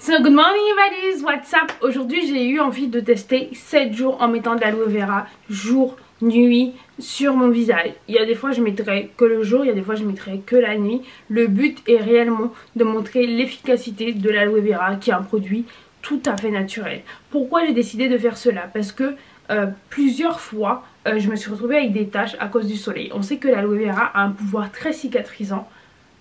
So good morning everybody, what's up? Aujourd'hui j'ai eu envie de tester 7 jours en mettant de l'aloe vera jour, nuit sur mon visage. Il y a des fois je mettrai que le jour, il y a des fois je mettrai que la nuit. Le but est réellement de montrer l'efficacité de l'aloe vera qui est un produit tout à fait naturel. Pourquoi j'ai décidé de faire cela? Parce que plusieurs fois je me suis retrouvée avec des taches à cause du soleil. On sait que l'aloe vera a un pouvoir très cicatrisant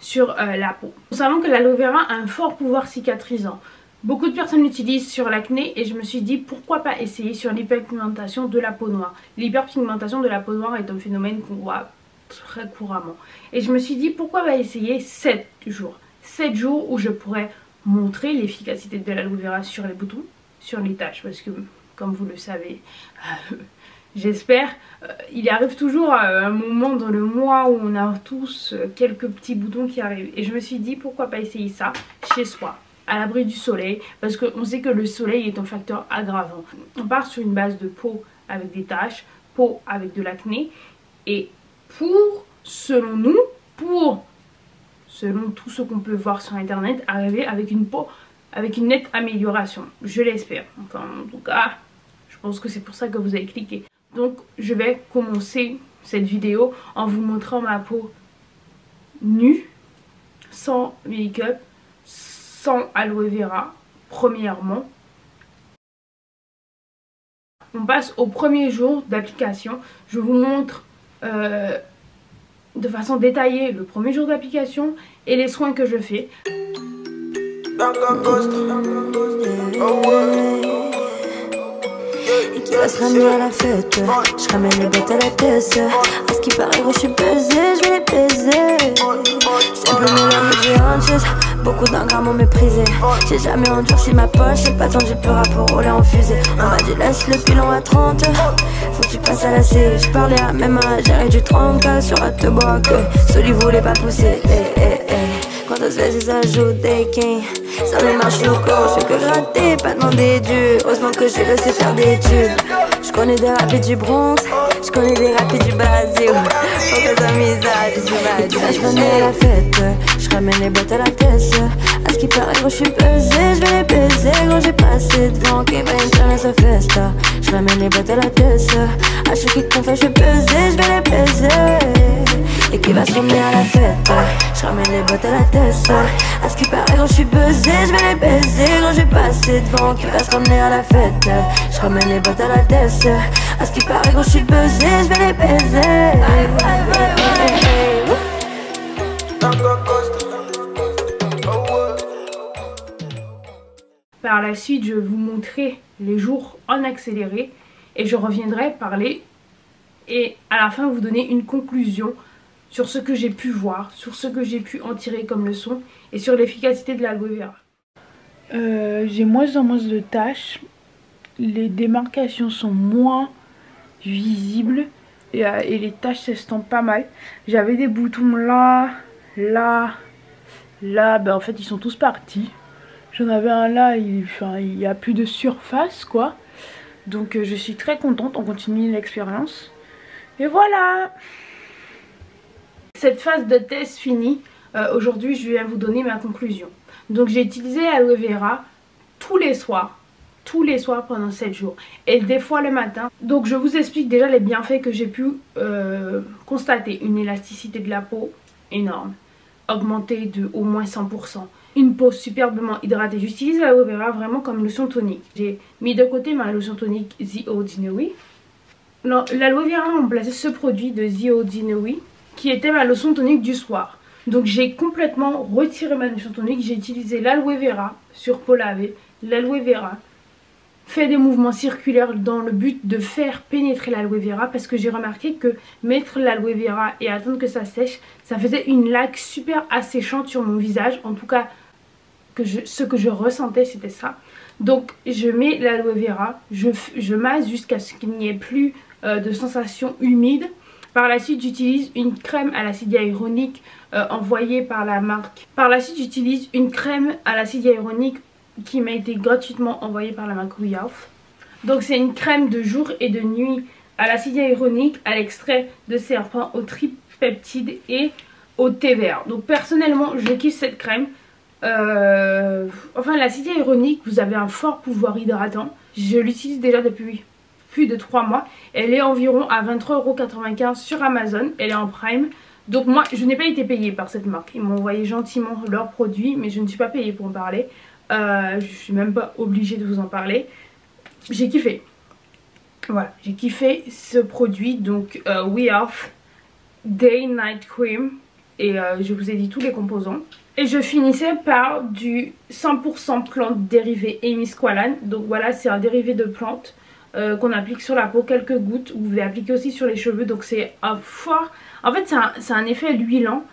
sur la peau. Nous savons que l'aloe vera a un fort pouvoir cicatrisant. Beaucoup de personnes l'utilisent sur l'acné et je me suis dit pourquoi pas essayer sur l'hyperpigmentation de la peau noire. L'hyperpigmentation de la peau noire est un phénomène qu'on voit très couramment. Et je me suis dit pourquoi pas essayer 7 jours. 7 jours où je pourrais montrer l'efficacité de l'aloe vera sur les boutons, sur les taches. Parce que comme vous le savez, j'espère, il arrive toujours un moment dans le mois où on a tous quelques petits boutons qui arrivent. Et je me suis dit pourquoi pas essayer ça chez soi, à l'abri du soleil, parce qu'on sait que le soleil est un facteur aggravant. On part sur une base de peau avec des taches, peau avec de l'acné, et selon tout ce qu'on peut voir sur internet, arriver avec une peau avec une nette amélioration, je l'espère. Enfin en tout cas, je pense que c'est pour ça que vous avez cliqué. Donc je vais commencer cette vidéo en vous montrant ma peau nue, sans make-up, sans aloe vera, premièrement. On passe au premier jour d'application. Je vous montre de façon détaillée le premier jour d'application et les soins que je fais. Et qui va se ramener à la fête. Je ramène les bottes à la tête. À ce qui paraît, gros, je suis baisée, je vais les baiser. C'est un peu meilleur que j'ai honte. Beaucoup d'un gars m'ont méprisé. J'ai jamais endurci ma poche. J'ai pas tendu plus rap pour rouler en fusée. On m'a dit laisse le pilon à 30. Faut que tu passes à la série. Je parlais à même âge, j'ai réduit 30K sur à te boire que celui voulait pas pousser. Quand on se fait, ça joue des kings. Ça me marche au corps, je fais que gratter, pas demander dur. Heureusement que j'ai laissé faire des tubes. Je connais des rapides du Bronx, je connais des rapides du Brésil. Faut que ça misage, je suis je venais à la fête, je ramène les bottes à la tête. À ce qui paraît, gros, je suis pesée, je vais les baiser. Gros, j'ai passé devant, qui va entrer sa festa. Je ramène les bottes à la tête. À chaque qui confesse, je suis pesée, je vais les baiser. Et qui va se ramener à la fête. Je ramène les bottes à la tête. À ce qui paraît, gros, je suis buzzée, je vais les baiser. Gros, j'ai passé devant, qui va se ramener à la fête. Je ramène les bottes à la tête. À ce qui paraît, gros, je suis buzzée, je vais les baiser. Par la suite, je vais vous montrer les jours en accéléré et je reviendrai parler et à la fin vous donner une conclusion sur ce que j'ai pu voir, sur ce que j'ai pu en tirer comme leçon et sur l'efficacité de l'aloe vera. J'ai moins en moins de taches, les démarcations sont moins visibles et les taches s'estompent pas mal. J'avais des boutons là, ben en fait ils sont tous partis. J'en avais un là, il y a plus de surface quoi. Donc je suis très contente, on continue l'expérience. Et voilà. Cette phase de test finie, aujourd'hui je vais vous donner ma conclusion. Donc j'ai utilisé l'aloe vera tous les soirs pendant 7 jours. Et des fois le matin. Donc je vous explique déjà les bienfaits que j'ai pu constater. Une élasticité de la peau énorme, augmentée de au moins 100%. Une peau superbement hydratée. J'utilise l'aloe vera vraiment comme lotion tonique. J'ai mis de côté ma lotion tonique The Ordinary. L'aloe vera a remplacé ce produit de The Ordinary qui était ma lotion tonique du soir. Donc j'ai complètement retiré ma lotion tonique. J'ai utilisé l'aloe vera sur peau lavée. L'aloe vera fait des mouvements circulaires dans le but de faire pénétrer l'aloe vera parce que j'ai remarqué que mettre l'aloe vera et attendre que ça sèche, ça faisait une laque super asséchante sur mon visage. En tout cas, ce que je ressentais c'était ça. Donc je mets l'aloe vera, je masse jusqu'à ce qu'il n'y ait plus de sensation humide. Par la suite j'utilise une crème à l'acide hyaluronique envoyée par la marque. Par la suite j'utilise une crème à l'acide hyaluronique qui m'a été gratuitement envoyée par la marque We Health. Donc c'est une crème de jour et de nuit à l'acide hyaluronique, à l'extrait de serpent, au tripeptide et au thé vert. Donc personnellement je kiffe cette crème. Enfin l'acide hyaluronique, vous avez un fort pouvoir hydratant. Je l'utilise déjà depuis plus de 3 mois. Elle est environ à 23,95 € sur Amazon. Elle est en Prime. Donc moi je n'ai pas été payée par cette marque. Ils m'ont envoyé gentiment leurs produits, mais je ne suis pas payée pour en parler. Je suis même pas obligée de vous en parler. J'ai kiffé. Voilà, j'ai kiffé ce produit. Donc We Off Day Night Cream. Et je vous ai dit tous les composants. Et je finissais par du 100% plantes dérivées hémisqualane. Donc voilà, c'est un dérivé de plantes qu'on applique sur la peau, quelques gouttes. Vous pouvez appliquer aussi sur les cheveux. Donc c'est un fort... En fait c'est un effet huilant.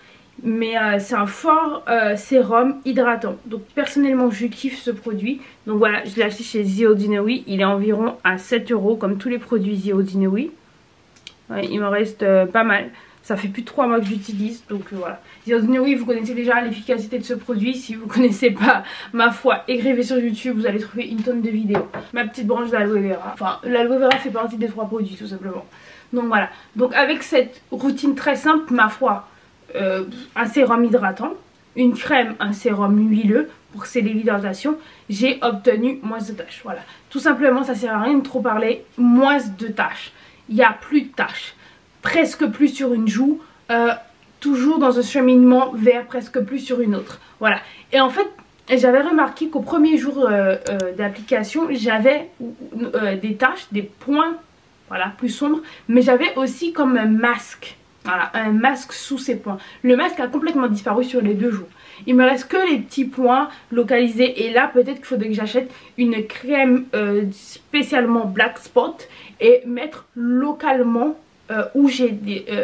Mais c'est un fort sérum hydratant. Donc personnellement je kiffe ce produit. Donc voilà, je l'ai acheté chez The Ordinary. Il est environ à 7 € comme tous les produits The Ordinary. Ouais, il me reste pas mal. Ça fait plus de 3 mois que j'utilise. Donc voilà. The Ordinary, vous connaissez déjà l'efficacité de ce produit. Si vous ne connaissez pas, ma foi, écrivez sur YouTube. Vous allez trouver une tonne de vidéos. Ma petite branche d'aloe vera. Enfin, l'aloe vera fait partie des 3 produits tout simplement. Donc voilà. Donc avec cette routine très simple, ma foi, un sérum hydratant, une crème, un sérum huileux pour sceller l'hydratation, j'ai obtenu moins de taches. Voilà. Tout simplement, ça sert à rien de trop parler. Moins de taches. Il n'y a plus de taches. Presque plus sur une joue, toujours dans un cheminement vers presque plus sur une autre. Voilà. Et en fait, j'avais remarqué qu'au premier jour d'application, j'avais des taches, des points, voilà, plus sombres, mais j'avais aussi comme un masque. Voilà, un masque sous ces points. Le masque a complètement disparu sur les 2 jours. Il me reste que les petits points localisés. Et là, peut-être qu'il faudrait que j'achète une crème spécialement Black Spot et mettre localement où j'ai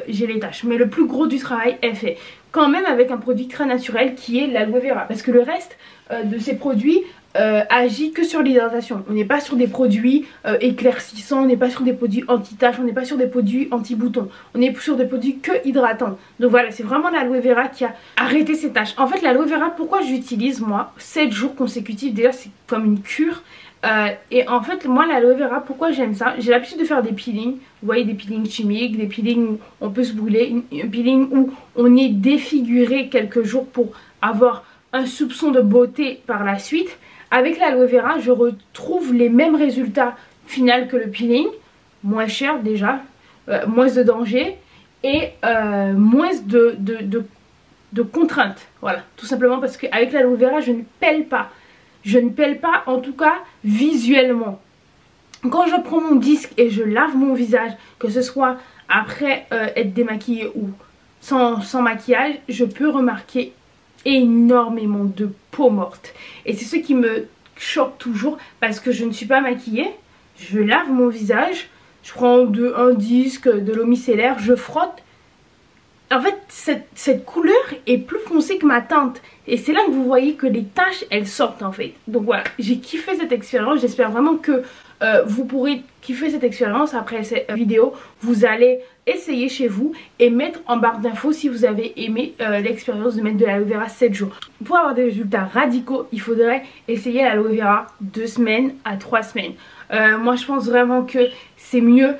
les taches. Mais le plus gros du travail est fait. Quand même avec un produit très naturel qui est l'aloe vera. Parce que le reste de ces produits agit que sur l'hydratation. On n'est pas sur des produits éclaircissants, on n'est pas sur des produits anti-taches, on n'est pas sur des produits anti-boutons. On est sur des produits que hydratants. Donc voilà, c'est vraiment l'aloe vera qui a arrêté ces taches. En fait, l'aloe vera, pourquoi j'utilise moi 7 jours consécutifs? Déjà, c'est comme une cure. Et en fait moi l'aloe vera, pourquoi j'aime ça, j'ai l'habitude de faire des peelings, vous voyez, des peelings chimiques, des peelings où on peut se brûler, un peeling où on est défiguré quelques jours pour avoir un soupçon de beauté par la suite. Avec l'aloe vera je retrouve les mêmes résultats finaux que le peeling, moins cher déjà, moins de danger et moins de contraintes. Voilà, tout simplement parce qu'avec l'aloe vera je ne pèle pas. Je ne pèle pas, en tout cas visuellement. Quand je prends mon disque et je lave mon visage, que ce soit après être démaquillée ou sans maquillage, je peux remarquer énormément de peau morte. Et c'est ce qui me choque toujours parce que je ne suis pas maquillée. Je lave mon visage, je prends un disque, de l'eau micellaire, je frotte. En fait, cette couleur est plus foncée que ma teinte. Et c'est là que vous voyez que les taches, elles sortent en fait. Donc voilà, j'ai kiffé cette expérience. J'espère vraiment que vous pourrez kiffer cette expérience. Après cette vidéo, vous allez essayer chez vous et mettre en barre d'infos si vous avez aimé l'expérience de mettre de l'aloe vera 7 jours. Pour avoir des résultats radicaux, il faudrait essayer l'aloe vera 2 semaines à 3 semaines. Moi, je pense vraiment que c'est mieux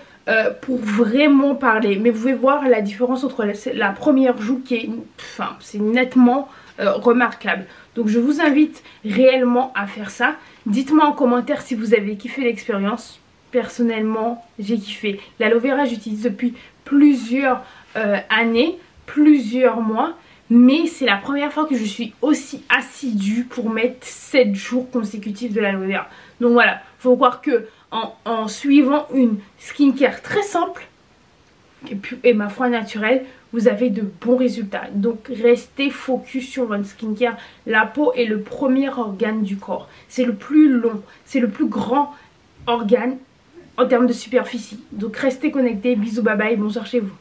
pour vraiment parler. Mais vous pouvez voir la différence entre la première joue qui est, enfin, c'est nettement remarquable. Donc je vous invite réellement à faire ça. Dites-moi en commentaire si vous avez kiffé l'expérience. Personnellement, j'ai kiffé. L'aloe vera, j'utilise depuis plusieurs années, plusieurs mois. Mais c'est la première fois que je suis aussi assidue pour mettre 7 jours consécutifs de l'aloe vera. Donc voilà, faut croire que en suivant une skincare très simple et ma foi naturelle, vous avez de bons résultats. Donc restez focus sur votre skincare. La peau est le premier organe du corps. C'est le plus long, c'est le plus grand organe en termes de superficie. Donc restez connectés. Bisous, bye bye, bonsoir chez vous.